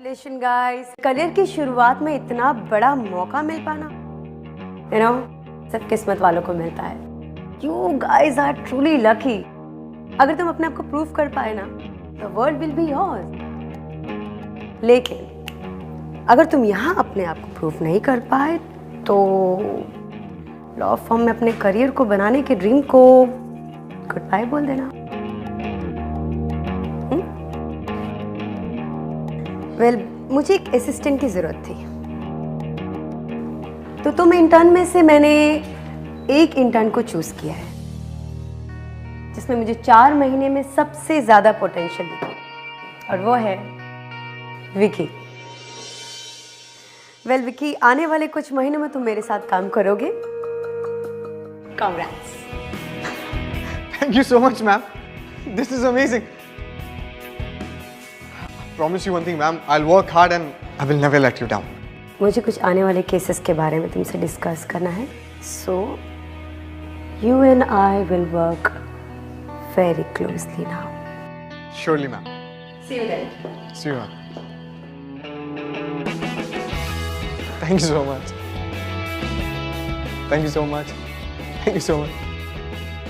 Congratulations guys, career की शुरुआत में इतना बड़ा मौका मिल पाना, सिर्फ किस्मत वालों को मिलता है. You guys are truly lucky. अगर तुम अपने आप को प्रूव कर पाए ना, the world will be yours. लेकिन अगर तुम यहाँ अपने आप को प्रूव नहीं कर पाए, तो लॉ फॉर्म में अपने करियर को बनाने के ड्रीम को गुड बाय बोल देना. वेल, मुझे एक असिस्टेंट की जरूरत थी, तो तुम इंटर्न में से मैंने एक इंटर्न को चूज किया है जिसमें मुझे 4 महीने में सबसे ज्यादा पोटेंशियल दिखी, और वो है विकी. वेल विकी, आने वाले कुछ महीनों में तुम मेरे साथ काम करोगे. Congrats. Thank you so much, ma'am. This is amazing. Promise you one thing, ma'am. I'll work hard and I will never let you down. मुझे कुछ आने वाले केसेस के बारे में तुमसे डिस्कस करना है. So, you and I will work very closely now. Surely, ma'am. See you then. See you, ma'am. Thank you so much. Thank you so much. Thank you so much.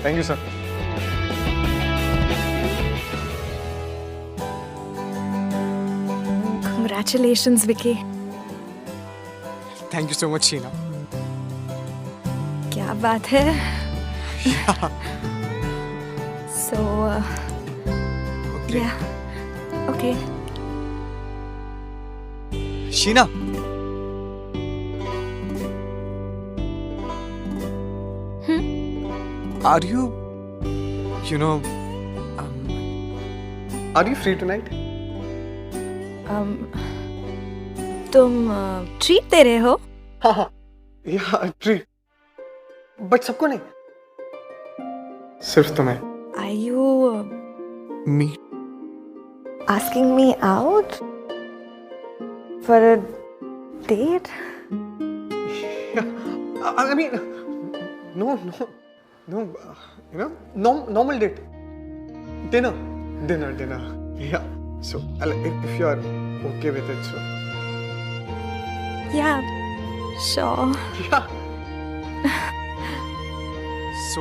Thank you, sir. Congratulations, Vicky. Thank you so much, Sheena. क्या बात है? Yeah. So, Okay. yeah. Okay. Sheena. Are you know, are you free tonight? तुम treat दे रहे हो? हाँ, yeah, treat. But सबको नहीं. सिर्फ तुम्हें. Are you Me. asking me out for a date? Yeah. I mean, no. Normal date. Dinner. Yeah. So, if you are okay with it, so. Yeah, sure. Yeah. So,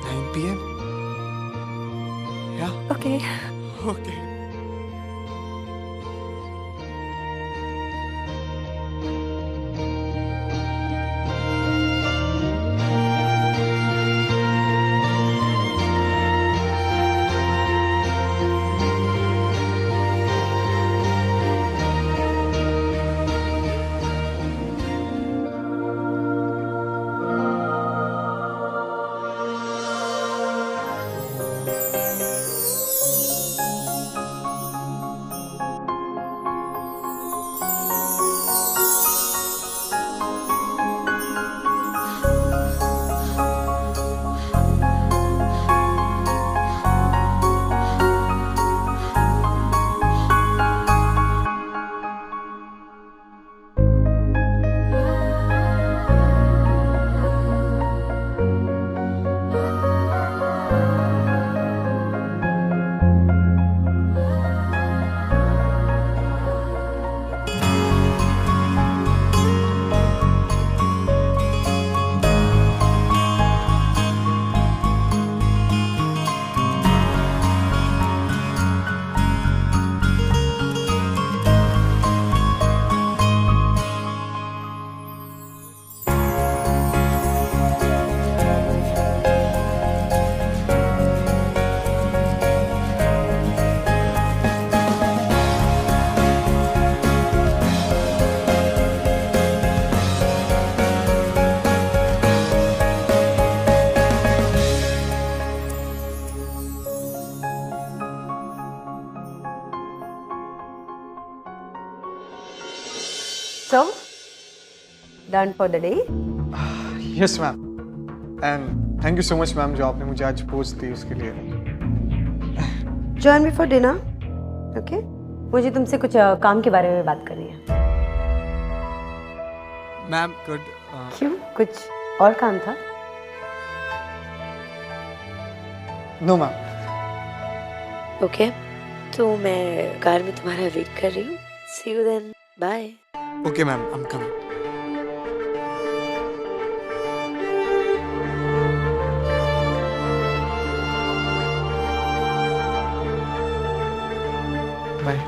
9 p.m. Yeah. Okay. Okay. So, done for the day? Yes, ma'am. And thank you so much, ma'am, जो आपने मुझे आज post दी उसके लिए. Join me for dinner. Okay? मुझे तुमसे कुछ काम के बारे में बात करनी है. Ma'am, could. क्यों? कुछ और काम था? No, ma'am. ओके, तो मैं कार में तुम्हारा वेट कर रही हूँ. See you then. Bye. Okay, ma'am, I'm coming. Bye.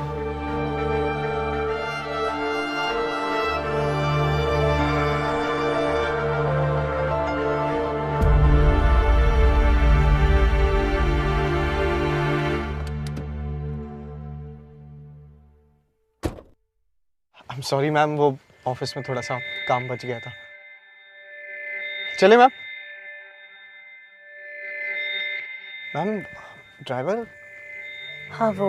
I'm sorry, ma'am, वो ऑफिस में थोड़ा सा काम बच गया था. चले मैम. Ma'am, driver. हाँ वो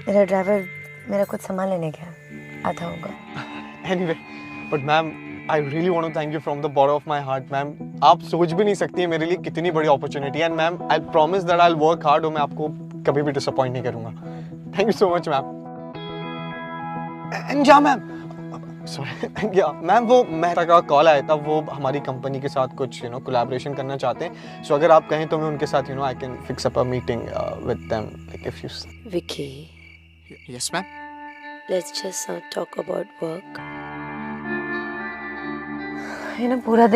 मेरा ड्राइवर मेरा कुछ सामान लेने गया, आता होगा. Anyway, but ma'am, I really want to thank you from the bottom of my heart, ma'am. आप सोच भी नहीं सकती हैं मेरे लिए कितनी बड़ी अपॉर्चुनिटी है. And ma'am, I promise that I'll work hard और मैं आपको कभी भी डिसअपॉइंट नहीं करूँगा. Thank you so much, ma'am. And या मैम, सॉरी, या मैम, वो मेहता का कॉल आया था. वो हमारी कंपनी के साथ कुछ कोलैबोरेशन करना चाहते हैं. सो अगर आप कहें तो मैं उनके साथ I can fix up a meeting with them, like if you. Vicky, yes ma'am. let's just not talk about work. ये ना पूरा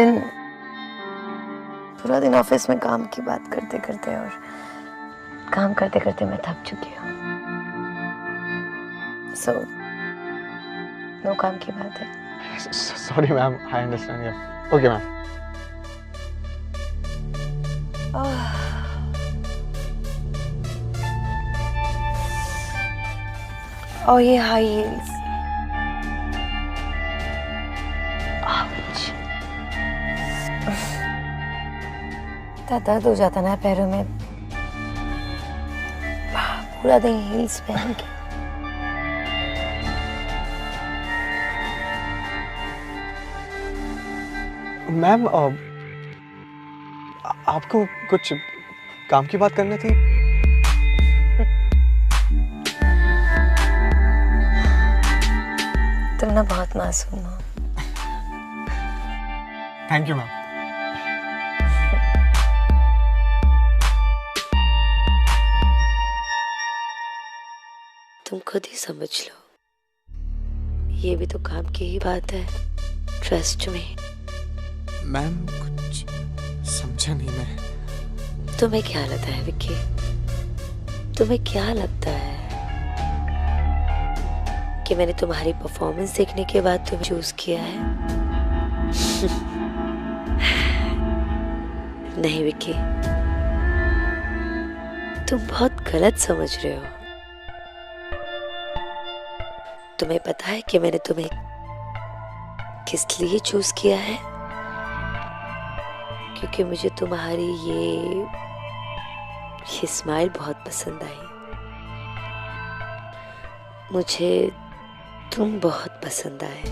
दिन ऑफिस में काम की बात करते करते और काम करते करते मैं थक चुकी हूँ. सो नो काम की बात है. Sorry ma'am, I understand you. Okay ma'am. और ये हाई हील्स. इतना दर्द हो जाता ना पैरों में पूरा दिन हील्स पहन के. मैम, आपको कुछ काम की बात करनी थी. तुम ना बहुत मासूम हो. Thank you ma'am. तुम खुद ही समझ लो, ये भी तो काम की ही बात है. ट्रस्ट में. मैम, कुछ समझा नहीं मैं. तुम्हें क्या लगता है विक्की? तुम्हें क्या लगता है कि मैंने तुम्हारी परफॉर्मेंस देखने के बाद तुम्हें चूज किया है? नहीं विक्की, तुम बहुत गलत समझ रहे हो. तुम्हें पता है कि मैंने तुम्हें किस लिए चूज किया है? क्योंकि मुझे तुम्हारी ये स्माइल बहुत पसंद आई. मुझे तुम बहुत पसंद आए.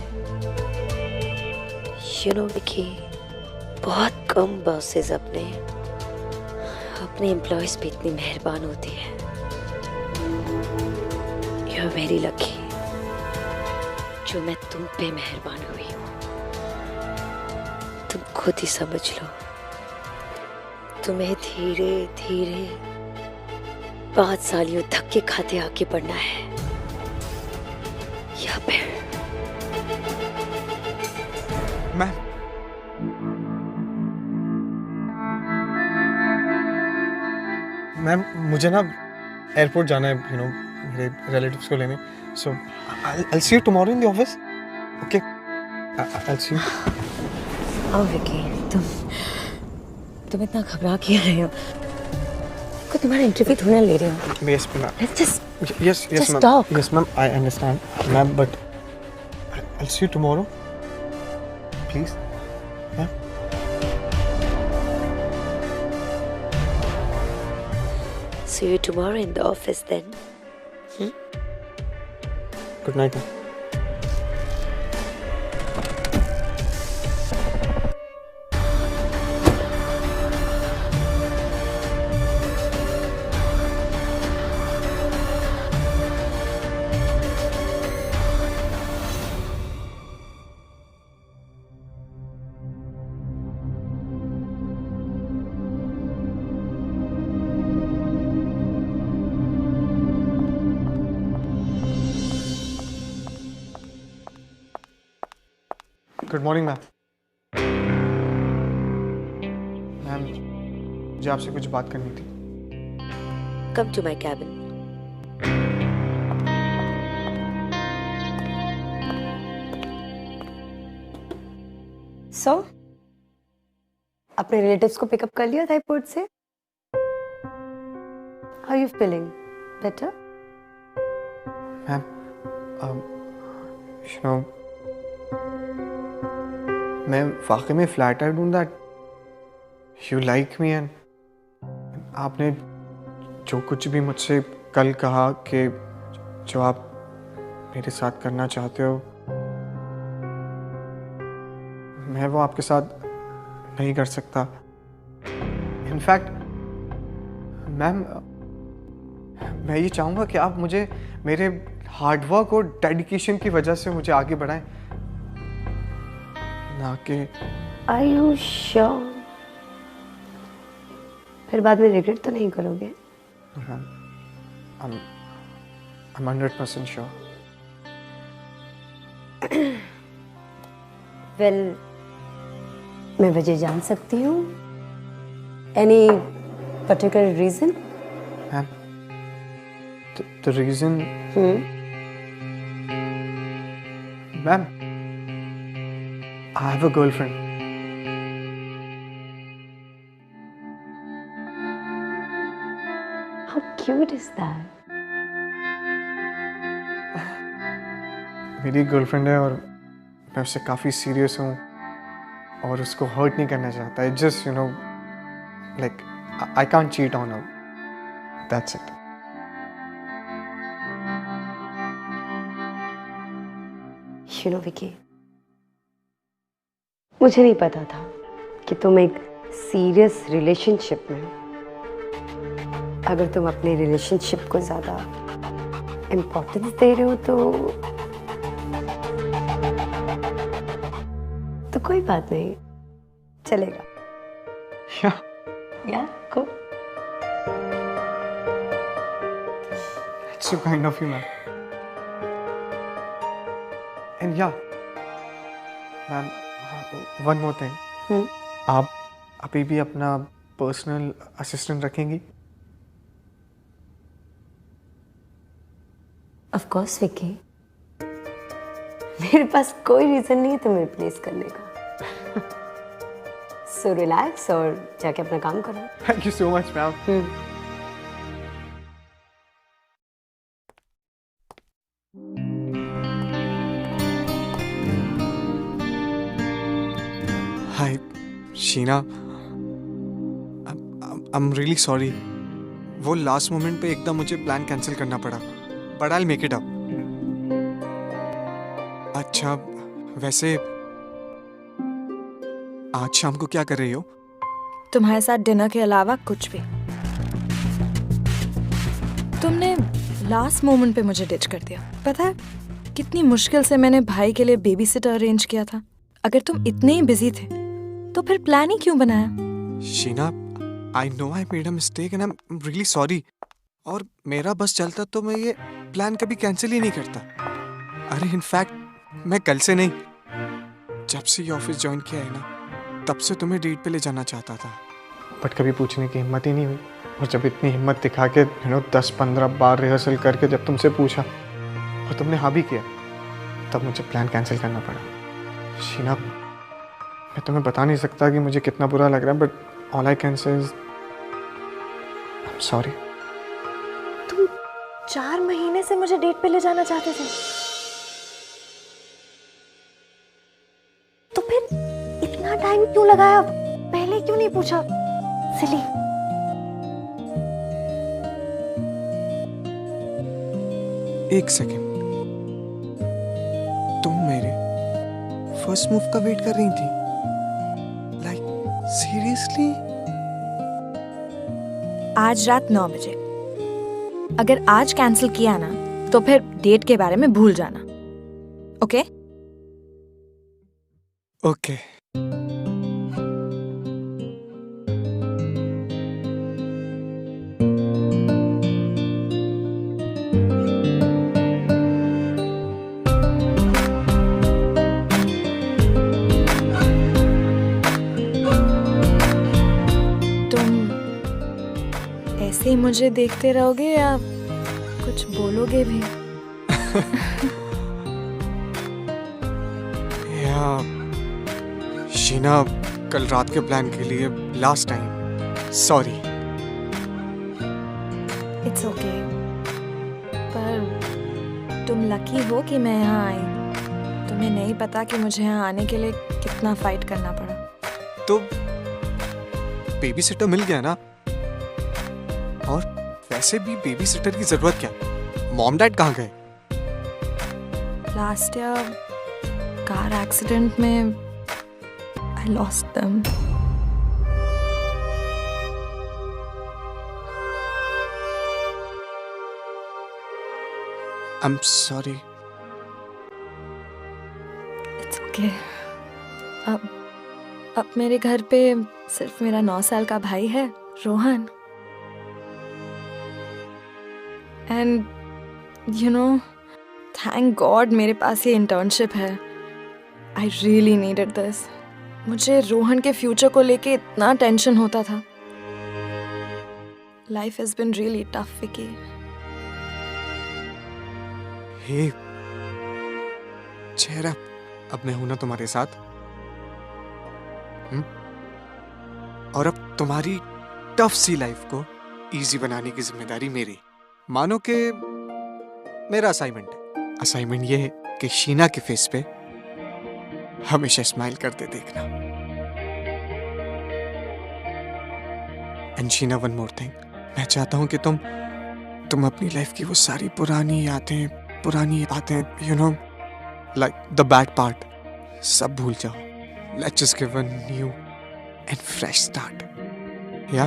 यू नो विकी, बहुत कम बॉसेस अपने एम्प्लॉयज पे इतनी मेहरबान होती है. यू आर वेरी लकी जो मैं तुम पे मेहरबान हुई हूँ. तुम खुद ही समझ लो. तुम्हें धीरे धीरे 5 सालियों धक्के खाते आगे बढ़ना है, या फिर मैम, मुझे ना एयरपोर्ट जाना है, मेरे रिलेटिव्स को लेने. So I see you tomorrow in the office. Okay, I see you. आओ विकी, तुम इतना घबरा क्यों रहे हो? को तुम्हारा इंटरव्यू थोड़ा ले रहे हो. Yes ma'am. Let's just Yes, Just ma'am. talk. Yes, ma'am. I understand, ma'am. But I'll see you tomorrow. Please. Yeah. see you tomorrow in the office then. Good night, ma'am. Good morning ma'am. Ma'am, मुझे आपसे कुछ बात करनी थी। Come to my cabin. So अपने relatives को pickup कर लिया था एयरपोर्ट से? How you feeling? Better? Ma'am, you know, मैं वाकई में फ्लैटर्ड हूँ that you like me and आपने जो कुछ भी मुझसे कल कहा कि जो आप मेरे साथ करना चाहते हो, मैं वो आपके साथ नहीं कर सकता। इनफैक्ट मैम, मैं ये चाहूँगा कि आप मुझे मेरे हार्डवर्क और डेडिकेशन की वजह से मुझे आगे बढ़ाएं, ना कि आर यू श्योर? फिर बाद में रिग्रेट तो नहीं करोगे? Ma'am, I'm 100% sure. वेल, मैं वजह जान सकती हूँ? Any particular reason? Ma'am, the reason, ma'am, I have a girlfriend. How cute is that? मेरी गर्लफ्रेंड है और मैं उससे काफ़ी सीरियस हूँ और उसको हर्ट नहीं करना चाहता। It just, you know, like I can't cheat on her. That's it. You know, Vicky, मुझे नहीं पता था कि तुम एक सीरियस रिलेशनशिप में हो। अगर तुम अपने रिलेशनशिप को ज्यादा इम्पोर्टेंस दे रहे हो तो कोई बात नहीं, चलेगा। Yeah. या को That's so kind of you, ma'am. And yeah, ma'am, one more thing. आप अभी भी अपना पर्सनल असिस्टेंट रखेंगी? ऑफ कोर्स विकी, मेरे पास कोई रीजन नहीं है तुम्हें रिप्लेस करने का। सो रिलैक्स और जाके अपना काम करो। Thank you so much, ma'am. Hi, Sheena. I'm really sorry. वो लास्ट मोमेंट पे एकदम मुझे प्लान कैंसिल करना पड़ा, but I'll make it up. अच्छा, वैसे आज शाम को क्या कर रही हो? तुम्हारे साथ डिनर के अलावा कुछ भी। तुमने लास्ट मोमेंट पे मुझे डिच कर दिया। पता है कितनी मुश्किल से मैंने भाई के लिए बेबी सिटर अरेंज किया था। अगर तुम इतने ही बिजी थे तो फिर प्लान ही क्यों बनाया? Sheena, I know I made a mistake and I'm really sorry. और मेरा बस चलता तो मैं ये प्लान कभी कैंसिल ही नहीं करता। अरे इनफैक्ट मैं कल से नहीं, जब से ये ऑफिस ज्वाइन किया है ना, तब से तुम्हें डेट पे ले जाना चाहता था, बट कभी पूछने की हिम्मत ही नहीं हुई। और जब इतनी हिम्मत दिखा के 10-15 बार रिहर्सल करके जब तुमसे पूछा और तुमने हाँ भी किया, तब मुझे प्लान कैंसिल करना पड़ा। शीना, मैं तुम्हें बता नहीं सकता कि मुझे कितना बुरा लग रहा है, but all I can say is I am sorry. तुम 4 महीने से मुझे डेट पे ले जाना चाहते थे, तो फिर इतना टाइम क्यों लगाया? पहले क्यों नहीं पूछा? सिली। एक सेकेंड, तुम मेरे फर्स्ट मूव का वेट कर रही थी? Like seriously? आज रात 9 बजे। अगर आज कैंसिल किया ना तो फिर डेट के बारे में भूल जाना। ओके? ओके। मुझे देखते रहोगे या कुछ बोलोगे भी? या शीना, कल रात के प्लान के लिए last time sorry. It's okay. पर तुम लकी हो कि मैं यहाँ आई। तुम्हें नहीं पता कि मुझे यहाँ आने के लिए कितना फाइट करना पड़ा। तो बेबी सिटर मिल गया ना, और वैसे भी बेबी सिटर की जरूरत क्या? मॉम डैड कहाँ गए? लास्ट ईयर कार एक्सीडेंट में I lost them. I am sorry. It's okay. अब मेरे घर पे सिर्फ मेरा 9 साल का भाई है, Rohan. And you know, thank God मेरे पास ये इंटर्नशिप है। I really needed this. मुझे रोहन के फ्यूचर को लेके इतना टेंशन होता था। Life has been really tough, Vicky. Hey चेहरा, अब मैं हूं ना तुम्हारे साथ। और अब तुम्हारी टफ सी लाइफ को इजी बनाने की जिम्मेदारी मेरी। मानो कि मेरा असाइनमेंट है। असाइनमेंट ये है कि शीना के फेस पे हमेशा स्माइल करते देखना। And Sheena, one more thing, मैं चाहता हूं कि तुम अपनी लाइफ की वो सारी पुरानी यादें, पुरानी बातें, you know, like the bad part, सब भूल जाओ। Let's just give a new and fresh start. या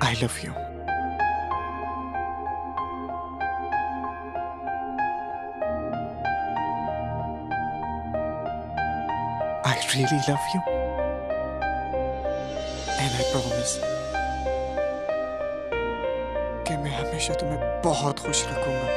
I love you. I really love you, and I promise कि मैं हमेशा तुम्हें बहुत खुश रखूंगा।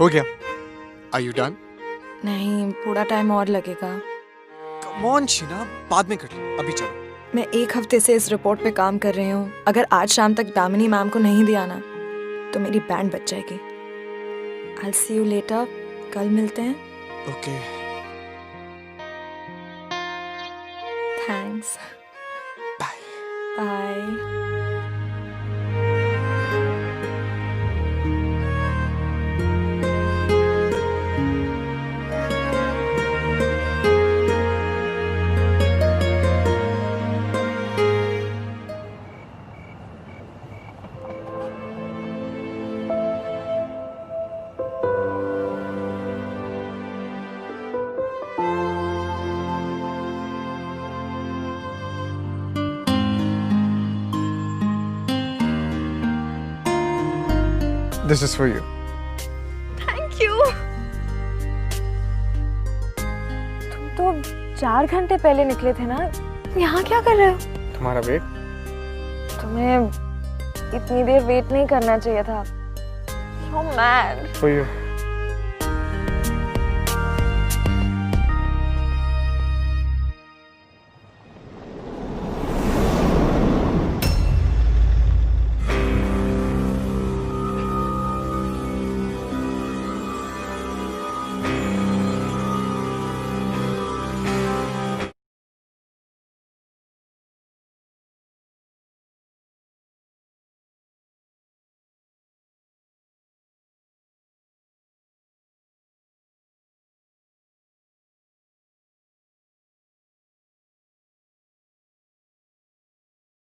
हो गया। Are you done? नहीं, पूरा टाइम और लगेगा। Come on शीना, बाद में कर लो, अभी चलो। मैं 1 हफ्ते से इस रिपोर्ट पे काम कर रही हूँ। अगर आज शाम तक दामिनी मैम को नहीं दिया ना, तो मेरी बैंड बच जाएगी। I'll see you later. कल मिलते हैं। Okay. Thanks. Bye. Bye. This is for you. Thank you. तुम तो 4 घंटे पहले निकले थे ना, यहाँ क्या कर रहे हो? तुम्हारा वेट। तुम्हें इतनी देर वेट नहीं करना चाहिए था। So mad. For you.